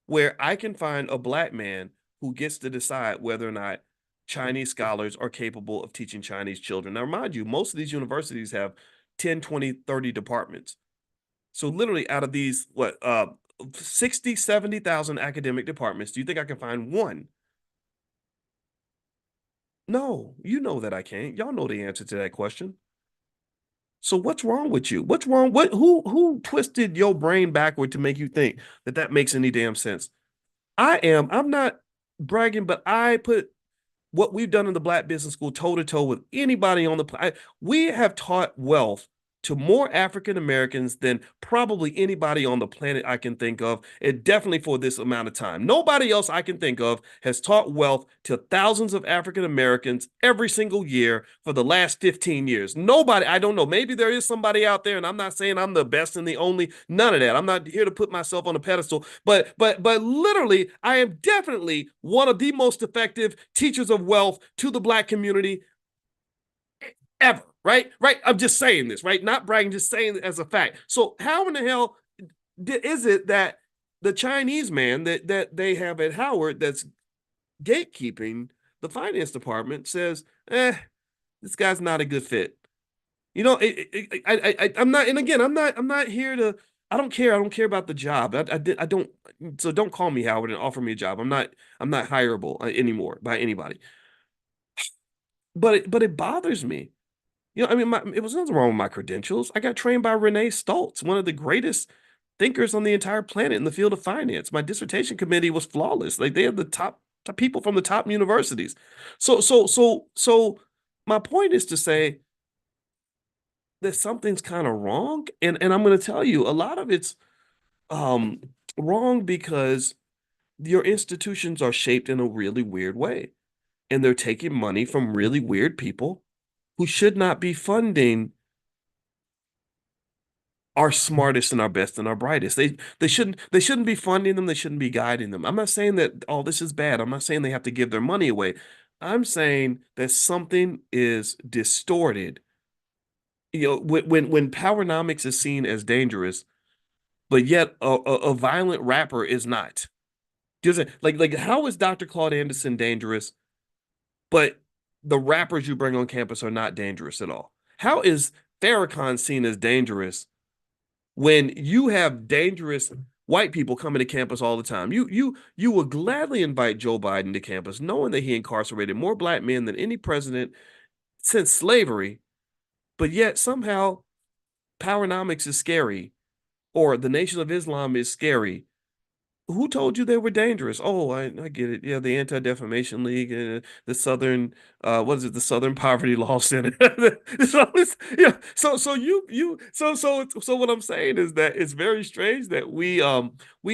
where I can find a black man who gets to decide whether or not Chinese scholars are capable of teaching Chinese children. Now, mind you, most of these universities have 10, 20, 30 departments. So literally out of these, 60, 70,000 academic departments, do you think I can find one? No, you know that I can't. Y'all know the answer to that question. So what's wrong with you? What's wrong? Who twisted your brain backward to make you think that that makes any damn sense? I'm not bragging, but I put what we've done in the Black Business School toe to toe with anybody on the planet. We have taught wealth to more African Americans than probably anybody on the planet I can think of, and definitely for this amount of time. Nobody else I can think of has taught wealth to thousands of African Americans every single year for the last 15 years. Nobody, I don't know. Maybe there is somebody out there, and I'm not saying I'm the best and the only, none of that. I'm not here to put myself on a pedestal, but literally, I am definitely one of the most effective teachers of wealth to the Black community ever, right? Right. I'm just saying this, right? Not bragging, just saying it as a fact. So how in the hell is it that the Chinese man that they have at Howard that's gatekeeping the finance department says, this guy's not a good fit? You know, I'm not, and again, I'm not here to. I don't care. I don't care about the job. I don't. So don't call me Howard and offer me a job. I'm not hireable anymore by anybody. But it bothers me. You know, I mean, it was nothing wrong with my credentials. I got trained by Renee Stoltz, one of the greatest thinkers on the entire planet in the field of finance. My dissertation committee was flawless. Like they had the top people from the top universities. So my point is to say that something's kind of wrong. And I'm going to tell you a lot of it's um wrong because your institutions are shaped in a really weird way. And they're taking money from really weird people who should not be funding our smartest and our best and our brightest. They shouldn't be funding them. They shouldn't be guiding them. I'm not saying that all this is bad. I'm not saying they have to give their money away. I'm saying that something is distorted. You know, when powernomics is seen as dangerous, but yet a violent rapper is not. Like how is Dr. Claude Anderson dangerous, but the rappers you bring on campus are not dangerous at all. How is Farrakhan seen as dangerous when you have dangerous white people coming to campus all the time? You would gladly invite Joe Biden to campus, knowing that he incarcerated more black men than any president since slavery, but yet somehow Powernomics is scary, or the Nation of Islam is scary. Who told you they were dangerous? Oh, I get it. Yeah, the Anti-Defamation League, the Southern, what is it? The Southern Poverty Law Center. Yeah. So what I'm saying is that it's very strange that we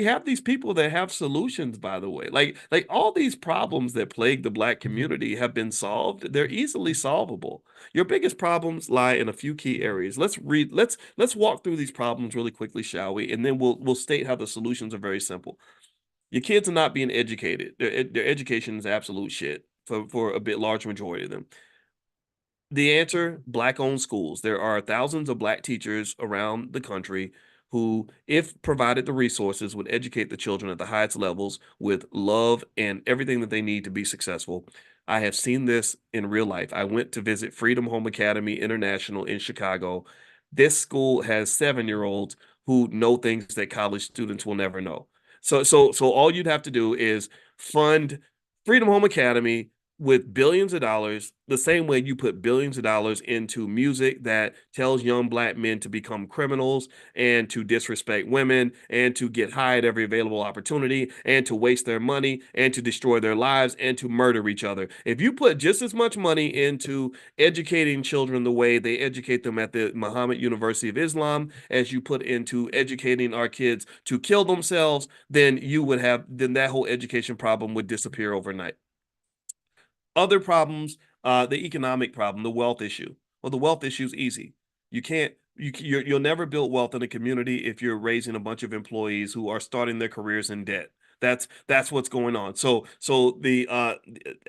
have these people that have solutions. By the way, like all these problems that plague the black community have been solved. They're easily solvable. Your biggest problems lie in a few key areas. Let's walk through these problems really quickly, shall we? And then we'll state how the solutions are very simple. Your kids are not being educated. Their education is absolute shit for a bit large majority of them. The answer, black-owned schools. There are thousands of black teachers around the country who, if provided the resources, would educate the children at the highest levels with love and everything that they need to be successful. I have seen this in real life. I went to visit Freedom Home Academy International in Chicago. This school has 7-year-olds who know things that college students will never know. So all you'd have to do is fund Freedom Home Academy with billions of dollars, the same way you put billions of dollars into music that tells young black men to become criminals and to disrespect women and to get high at every available opportunity and to waste their money and to destroy their lives and to murder each other. If you put just as much money into educating children the way they educate them at the Muhammad University of Islam as you put into educating our kids to kill themselves, then that whole education problem would disappear overnight. Other problems, the economic problem, the wealth issue. Well, the wealth issue is easy. You can't you'll never build wealth in a community if you're raising a bunch of employees who are starting their careers in debt. That's what's going on. So the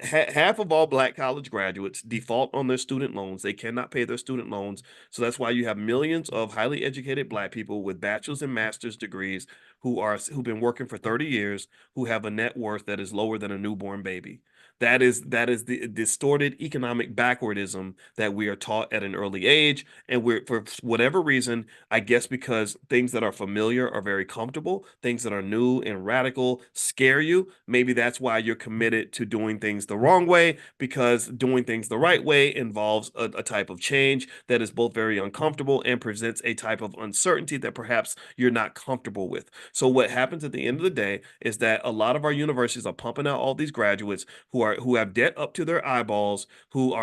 half of all black college graduates default on their student loans. They cannot pay their student loans. So that's why you have millions of highly educated black people with bachelor's and master's degrees who've been working for 30 years, who have a net worth that is lower than a newborn baby. That is the distorted economic backwardism that we are taught at an early age, and we're, for whatever reason, I guess because things that are familiar are very comfortable, things that are new and radical scare you. Maybe that's why you're committed to doing things the wrong way, because doing things the right way involves a type of change that is both very uncomfortable and presents a type of uncertainty that perhaps you're not comfortable with. So what happens at the end of the day is that a lot of our universities are pumping out all these graduates who have debt up to their eyeballs, who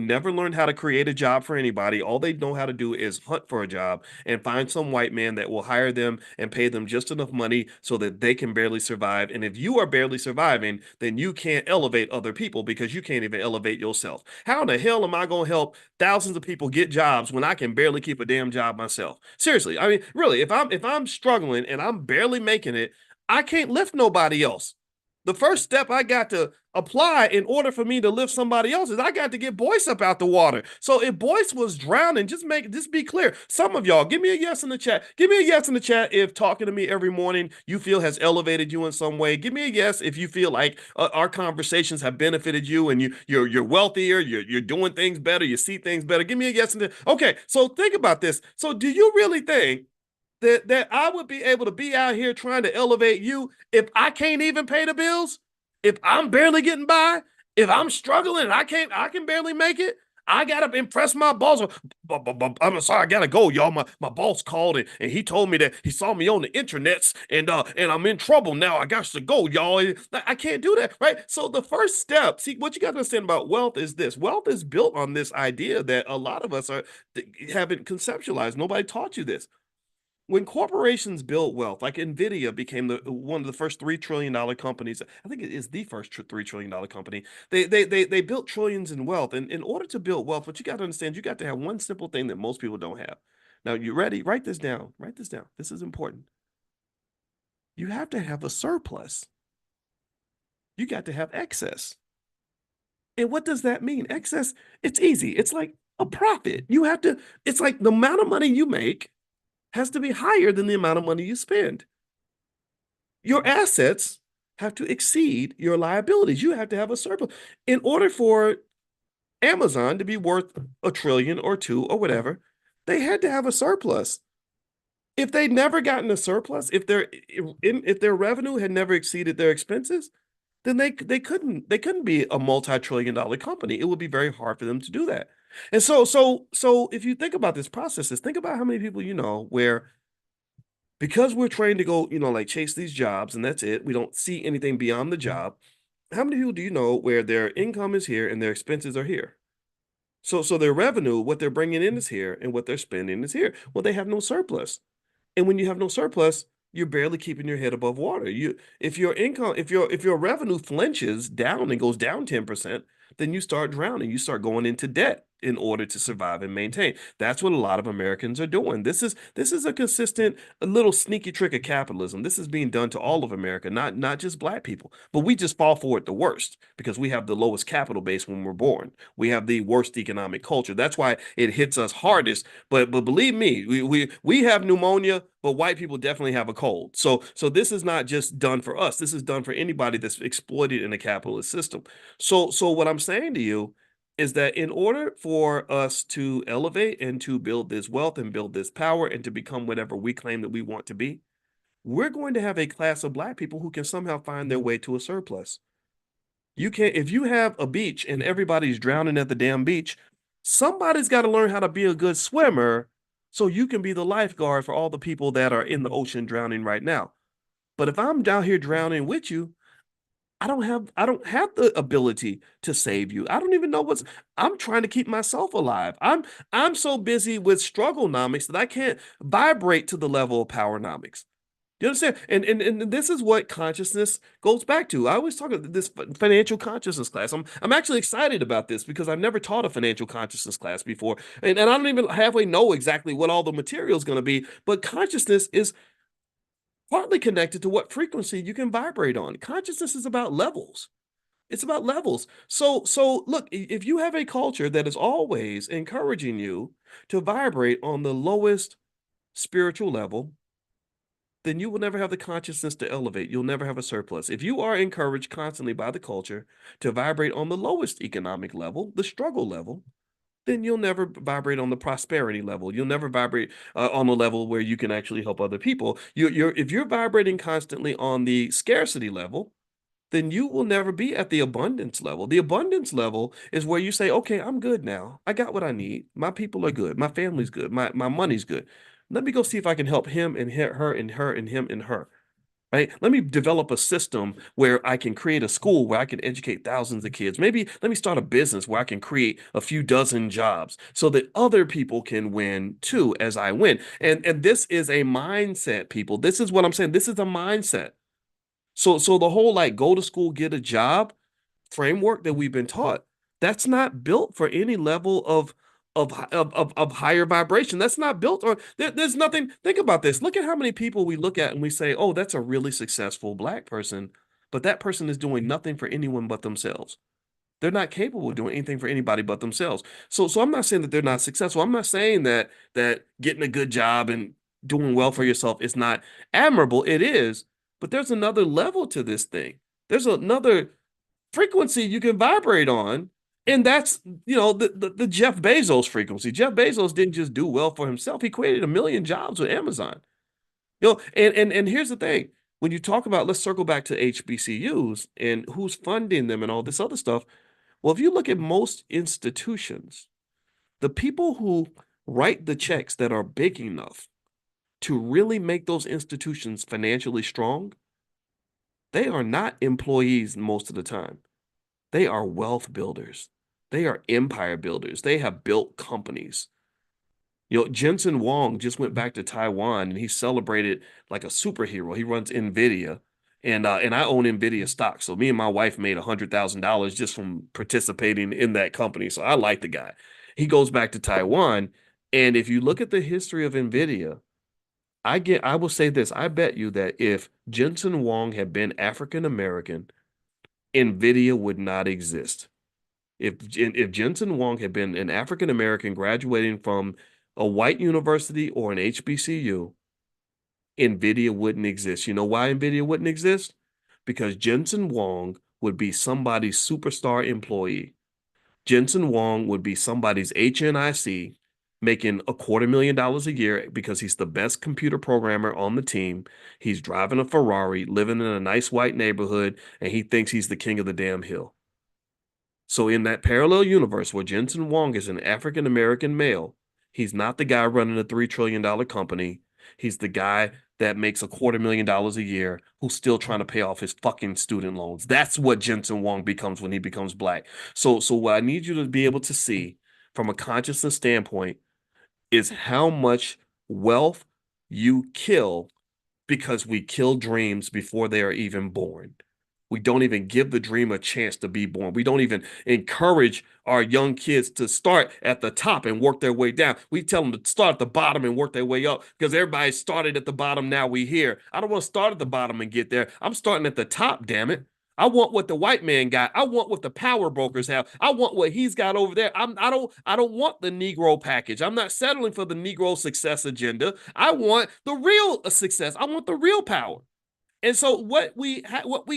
never learned how to create a job for anybody. All they know how to do is hunt for a job and find some white man that will hire them and pay them just enough money so that they can barely survive. And if you are barely surviving, then you can't elevate other people because you can't even elevate yourself. How in the hell am I going to help thousands of people get jobs when I can barely keep a damn job myself? Seriously, I mean, really, if I'm struggling and I'm barely making it, I can't lift nobody else. The first step I got to apply in order for me to lift somebody else is I got to get Boyce up out the water. So if Boyce was drowning, just be clear. Some of y'all, give me a yes in the chat. Give me a yes in the chat if talking to me every morning you feel has elevated you in some way. Give me a yes if you feel like our conversations have benefited you and you're wealthier, you're doing things better, you see things better. Give me a yes in the. Okay, so think about this. So do you really think that I would be able to be out here trying to elevate you if I can't even pay the bills? If I'm barely getting by, if I'm struggling and I can barely make it, I gotta impress my boss. I'm sorry, I gotta go, y'all. My boss called and he told me that he saw me on the internets and I'm in trouble now. I got to go, y'all. I can't do that, right? So the first step, see, what you got to understand about wealth is this: wealth is built on this idea that a lot of us haven't conceptualized. Nobody taught you this. When corporations build wealth, like Nvidia became one of the first $3 trillion companies. I think it is the first $3 trillion company. They built trillions in wealth, and in order to build wealth, what you got to understand, you got to have one simple thing that most people don't have. Now, you ready? Write this down. Write this down. This is important. You have to have a surplus. You got to have excess. And what does that mean? Excess, it's easy. It's like a profit. It's like the amount of money you make has to be higher than the amount of money you spend. Your assets have to exceed your liabilities. You have to have a surplus. In order for Amazon to be worth a trillion or two or whatever, they had to have a surplus. If they'd never gotten a surplus, if their revenue had never exceeded their expenses, then they couldn't be a multi-trillion-dollar company. It would be very hard for them to do that. And so if you think about this processes, think about how many people you know where because we're trained to go, like chase these jobs and that's it. We don't see anything beyond the job. How many people do you know where their income is here and their expenses are here? So their revenue, what they're bringing in is here and what they're spending is here. Well, they have no surplus. And when you have no surplus, you're barely keeping your head above water. If your income, if your revenue flinches down and goes down 10%, then you start drowning. You start going into debt in order to survive and maintain. That's what a lot of Americans are doing. This is a consistent, a little sneaky trick of capitalism. This is being done to all of America, not just black people. But we just fall for it the worst because we have the lowest capital base when we're born. We have the worst economic culture. That's why it hits us hardest. But believe me, we have pneumonia, but white people definitely have a cold. So this is not just done for us. This is done for anybody that's exploited in a capitalist system. So what I'm saying to you is that in order for us to elevate and to build this wealth and build this power and to become whatever we claim that we want to be, we're going to have a class of black people who can somehow find their way to a surplus. You can't, if you have a beach and everybody's drowning at the damn beach, somebody's got to learn how to be a good swimmer so you can be the lifeguard for all the people that are in the ocean drowning right now. But if I'm down here drowning with you, I don't have the ability to save you. I don't even know I'm trying to keep myself alive. I'm so busy with strugglenomics that I can't vibrate to the level of powernomics. You understand? And this is what consciousness goes back to. I always talk about this financial consciousness class. I'm actually excited about this because I've never taught a financial consciousness class before. And I don't even halfway know exactly what all the material is going to be, but consciousness is partly connected to what frequency you can vibrate on. Consciousness is about levels. It's about levels. So look, if you have a culture that is always encouraging you to vibrate on the lowest spiritual level, then you will never have the consciousness to elevate. You'll never have a surplus. If you are encouraged constantly by the culture to vibrate on the lowest economic level, the struggle level, then you'll never vibrate on the prosperity level. You'll never vibrate on the level where you can actually help other people. If you're vibrating constantly on the scarcity level, then you will never be at the abundance level. The abundance level is where you say, okay, I'm good now. I got what I need. My people are good. My family's good. My money's good. Let me go see if I can help him and her and her and him and her. Right? Let me develop a system where I can create a school where I can educate thousands of kids. Maybe let me start a business where I can create a few dozen jobs so that other people can win too as I win. And this is a mindset, people. This is what I'm saying. This is a mindset. So the whole like go to school, get a job framework that we've been taught, that's not built for any level of higher vibration. That's not built on there's nothing. Think about this. Look at how many people we look at and we say, oh, that's a really successful black person, but that person is doing nothing for anyone but themselves. They're not capable of doing anything for anybody but themselves. So I'm not saying that they're not successful. I'm not saying that getting a good job and doing well for yourself is not admirable. It is, but there's another level to this thing. There's another frequency you can vibrate on. And that's, the Jeff Bezos frequency. Jeff Bezos didn't just do well for himself. He created a million jobs with Amazon. And here's the thing. When you talk about, let's circle back to HBCUs and who's funding them and all this other stuff. Well, if you look at most institutions, the people who write the checks that are big enough to really make those institutions financially strong, they are not employees most of the time. They are wealth builders. They are empire builders. They have built companies. Jensen Huang just went back to Taiwan and he celebrated like a superhero. He runs NVIDIA, and I own NVIDIA stock. So me and my wife made $100,000 just from participating in that company. So I like the guy. He goes back to Taiwan, and if you look at the history of NVIDIA, I will say this. I bet you that if Jensen Huang had been African American, NVIDIA would not exist. If Jensen Huang had been an African American graduating from a white university or an HBCU, NVIDIA wouldn't exist. You know why NVIDIA wouldn't exist? Because Jensen Huang would be somebody's superstar employee. Jensen Wong would be somebody's HNIC making $250,000 a year because he's the best computer programmer on the team. He's driving a Ferrari, living in a nice white neighborhood, and he thinks he's the king of the damn hill. So in that parallel universe where Jensen Wong is an African American male, he's not the guy running a $3 trillion company. He's the guy that makes $250,000 a year who's still trying to pay off his fucking student loans. That's what Jensen Wong becomes when he becomes black. So what I need you to be able to see from a consciousness standpoint is how much wealth you kill because we kill dreams before they are even born. We don't even give the dream a chance to be born. We don't even encourage our young kids to start at the top and work their way down. We tell them to start at the bottom and work their way up because everybody started at the bottom. Now we here. I don't want to start at the bottom and get there. I'm starting at the top, damn it. I want what the white man got. I want what the power brokers have. I want what he's got over there. I don't want the Negro package. I'm not settling for the Negro success agenda. I want the real success. I want the real power. And so what we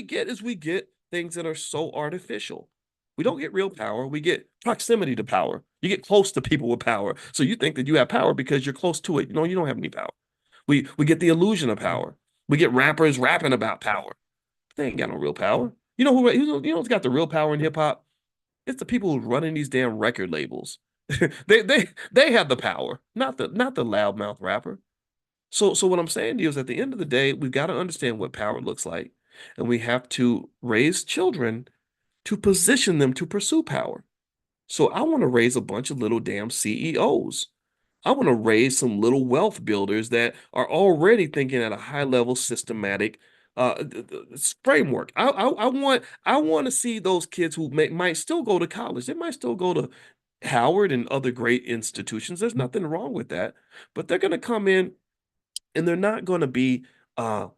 get is we get things that are so artificial. We don't get real power. We get proximity to power. You get close to people with power. So you think that you have power because you're close to it. You don't have any power. We get the illusion of power. We get rappers rapping about power. They ain't got no real power. Who's got the real power in hip hop? It's the people who's running these damn record labels. they have the power, not the loudmouth rapper. So what I'm saying to you is at the end of the day, we've got to understand what power looks like, and we have to raise children to position them to pursue power. So I want to raise a bunch of little damn CEOs. I want to raise some little wealth builders that are already thinking at a high level, systematic framework. I want to see those kids who might still go to college. They might still go to Howard and other great institutions. There's nothing wrong with that, but they're going to come in and uh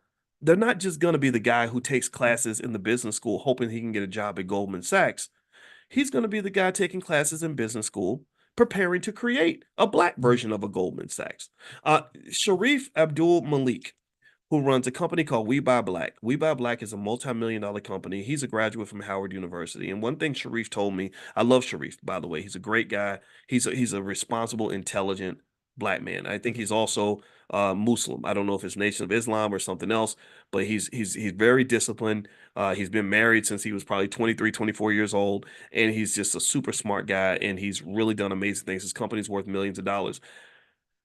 they're not just going to be the guy who takes classes in the business school hoping he can get a job at Goldman Sachs. He's going to be the guy taking classes in business school preparing to create a black version of a Goldman Sachs. Sharif Abdul Malik, who runs a company called We Buy Black. We Buy Black is a multi-million-dollar company. He's a graduate from Howard University. And one thing Sharif told me, I love Sharif, by the way. He's a great guy. He's a responsible, intelligent black man. I think he's also Muslim. I don't know if it's Nation of Islam or something else, but he's very disciplined. He's been married since he was probably 23, 24 years old, and he's just a super smart guy, and he's really done amazing things. His company's worth millions of dollars.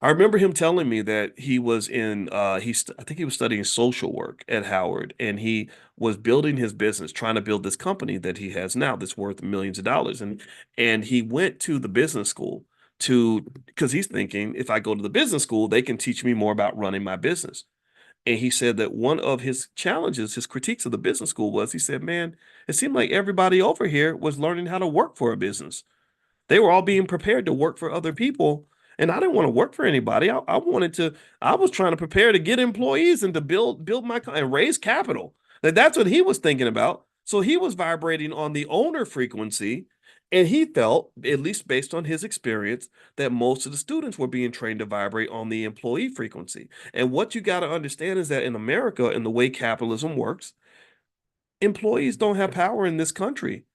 I remember him telling me that he was I think he was studying social work at Howard, and he was building his business, trying to build this company that he has now that's worth millions of dollars. And he went to the business school because he's thinking if I go to the business school, they can teach me more about running my business. And he said that one of his challenges, his critiques of the business school was he said, man, it seemed like everybody over here was learning how to work for a business. They were all being prepared to work for other people. And I didn't want to work for anybody. I was trying to prepare to get employees and to build and raise capital. That's what he was thinking about. So he was vibrating on the owner frequency. And he felt, at least based on his experience, that most of the students were being trained to vibrate on the employee frequency. And what you got to understand is that in America, in the way capitalism works, employees don't have power in this country.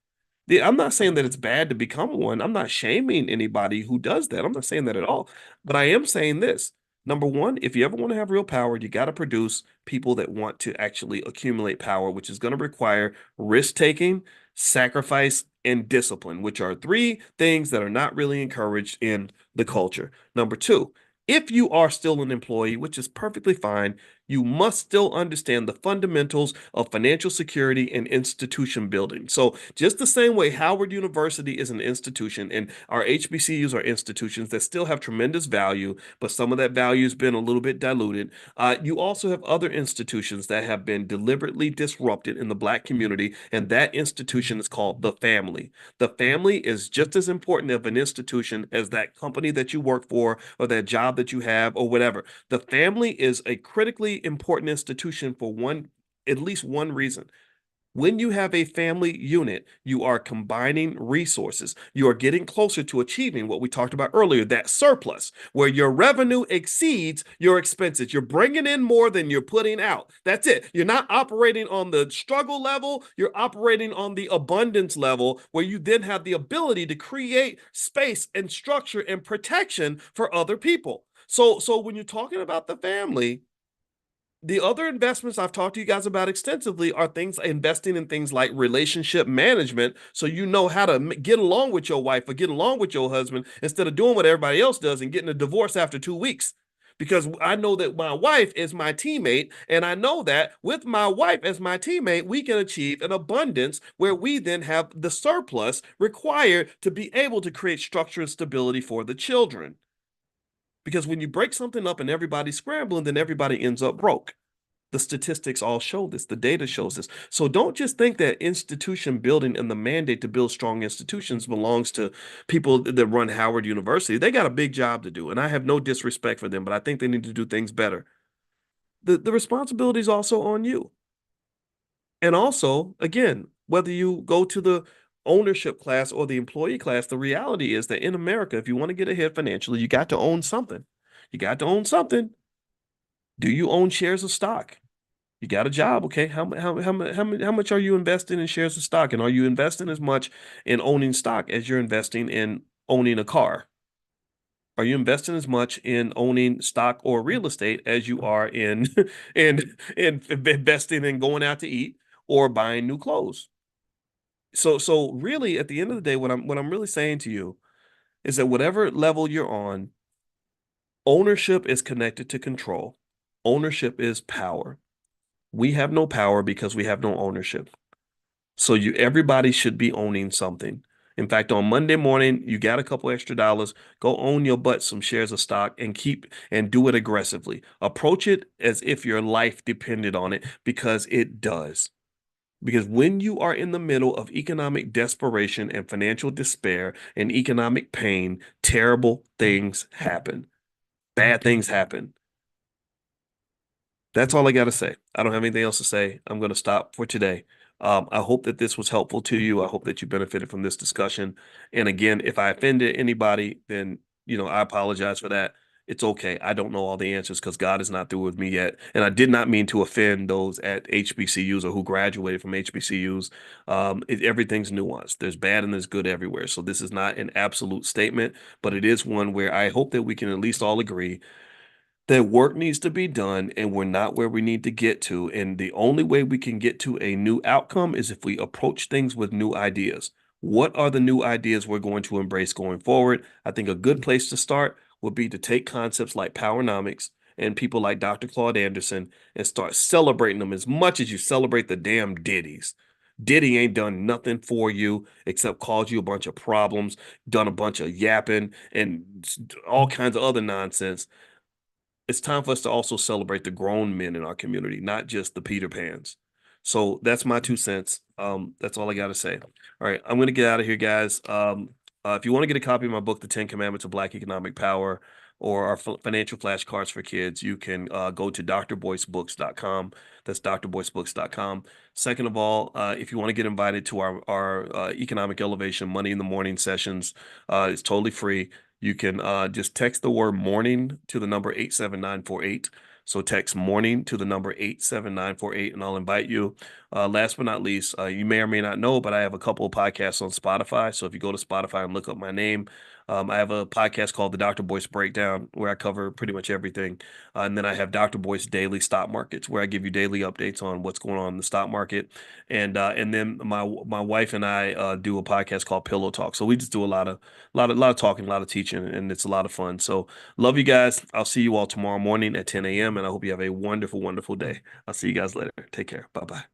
I'm not saying that it's bad to become one. I'm not shaming anybody who does that. I'm not saying that at all. But I am saying this. Number one, if you ever want to have real power, you got to produce people that want to actually accumulate power, which is going to require risk taking, sacrifice, and discipline, which are three things that are not really encouraged in the culture. Number two, if you are still an employee, which is perfectly fine, you must still understand the fundamentals of financial security and institution building. So just the same way Howard University is an institution and our HBCUs are institutions that still have tremendous value, but some of that value has been a little bit diluted. You also have other institutions that have been deliberately disrupted in the Black community, and that institution is called the family. The family is just as important of an institution as that company that you work for or that job that you have or whatever. The family is a critically important institution for at least one reason. When you have a family unit, you are combining resources. You are getting closer to achieving what we talked about earlier, that surplus, where your revenue exceeds your expenses. You're bringing in more than you're putting out. That's it. You're not operating on the struggle level, you're operating on the abundance level, where you then have the ability to create space and structure and protection for other people. So when you're talking about the family, the other investments I've talked to you guys about extensively are things investing in things like relationship management. So you know how to get along with your wife or get along with your husband instead of doing what everybody else does and getting a divorce after 2 weeks. Because I know that my wife is my teammate, and I know that with my wife as my teammate, we can achieve an abundance where we then have the surplus required to be able to create structure and stability for the children. Because when you break something up and everybody's scrambling, then everybody ends up broke. The statistics all show this. The data shows this. So don't just think that institution building and the mandate to build strong institutions belongs to people that run Howard University. They got a big job to do, and I have no disrespect for them, but I think they need to do things better. The responsibility is also on you. And also, again, whether you go to the ownership class or the employee class, the reality is that in America, if you want to get ahead financially, you got to own something. You got to own something. Do you own shares of stock? You got a job, okay? How much are you investing in shares of stock? And are you investing as much in owning stock as you're investing in owning a car? Are you investing as much in owning stock or real estate as you are in in investing in going out to eat or buying new clothes? So really at the end of the day, what I'm really saying to you is that whatever level you're on, ownership is connected to control. Ownership is power. We have no power because we have no ownership. So everybody should be owning something. In fact, on Monday morning, you got a couple extra dollars, go own your butt some shares of stock and keep and do it aggressively. Approach it as if your life depended on it because it does. Because when you are in the middle of economic desperation and financial despair and economic pain, terrible things happen. Bad things happen. That's all I got to say. I don't have anything else to say. I'm going to stop for today. I hope that this was helpful to you. I hope that you benefited from this discussion. And again, if I offended anybody, then, I apologize for that. It's okay. I don't know all the answers because God is not through with me yet. And I did not mean to offend those at HBCUs or who graduated from HBCUs. Everything's nuanced. There's bad and there's good everywhere. So this is not an absolute statement, but it is one where I hope that we can at least all agree that work needs to be done and we're not where we need to get to. And the only way we can get to a new outcome is if we approach things with new ideas. What are the new ideas we're going to embrace going forward? I think a good place to start would be to take concepts like powernomics and people like Dr. Claude Anderson and start celebrating them as much as you celebrate the damn Diddies. Diddy ain't done nothing for you except caused you a bunch of problems, done a bunch of yapping and all kinds of other nonsense. It's time for us to also celebrate the grown men in our community, not just the Peter Pans. So that's my 2 cents. That's all I got to say. All right, I'm gonna get out of here, guys. If you want to get a copy of my book, The 10 Commandments of Black Economic Power, or our financial flashcards for kids, you can go to drboycebooks.com. That's drboycebooks.com. Second of all, if you want to get invited to our economic elevation Money in the Morning sessions, it's totally free. You can just text the word morning to the number 87948. So text morning to the number 87948 and I'll invite you. Last but not least, you may or may not know, but I have a couple of podcasts on Spotify. So if you go to Spotify and look up my name, I have a podcast called the Dr. Boyce Breakdown where I cover pretty much everything. And then I have Dr. Boyce Daily Stock Markets where I give you daily updates on what's going on in the stock market. And then my wife and I do a podcast called Pillow Talk. So we just do a lot of talking, a lot of teaching, and it's a lot of fun. So love you guys. I'll see you all tomorrow morning at 10 a.m. and I hope you have a wonderful, wonderful day. I'll see you guys later. Take care. Bye bye.